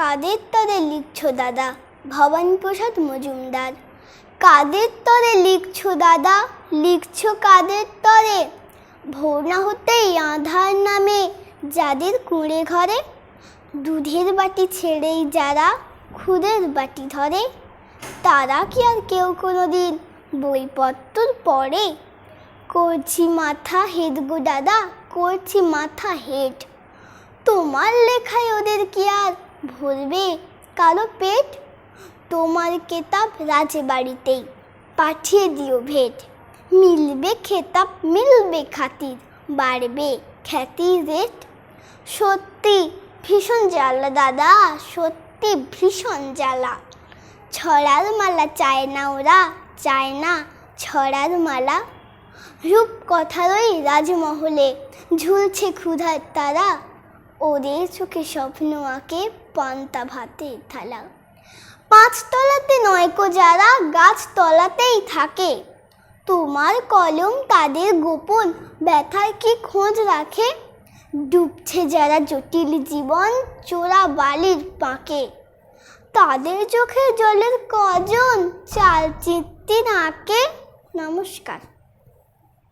কাদের তরে লিখছো দাদা? ভবানীপ্রসাদ মজুমদার। কাদের তরে লিখছো দাদা, লিখছো কাদের তরে? ভোর না হতেই আঁধার নামে যাদের কুঁড়ে ঘরে, দুধের বাটি ছেড়েই যারা খুদের বাটি ধরে, তারা কি আর কেউ কোনোদিন বইপত্র পড়ে? করছি মাথা হেড গো দাদা, করছি মাথা হেড। তোমার লেখায় ওদের কি আর ভরবে কারো পেট? তোমার কেতাব রাজবাড়িতেই পাঠিয়ে দিও ভেট। মিলবে খেতাব, মিলবে খাতির, বাড়বে খ্যাতির রেট। সত্যি ভীষণ জ্বালা দাদা, সত্যি ভীষণ জ্বালা। ছড়ার মালা চায় না ওরা, চায় না ছড়ার মালা। রূপকথারই রাজমহলে ঝুলছে ক্ষুধার তারা, ওদের চোখে স্বপ্ন আঁকে পান্তা ভাতের থালা। পাঁচতলাতে নয়কো যারা গাছতলাতেই থাকে, তোমার কলম তাদের গোপন ব্যথার কি খোঁজ রাখে? ডুবছে যারা জটিল জীবন চোরা বালির পাঁকে, তাদের চোখে জলের কজন চালচিত্তি নাকে। নমস্কার।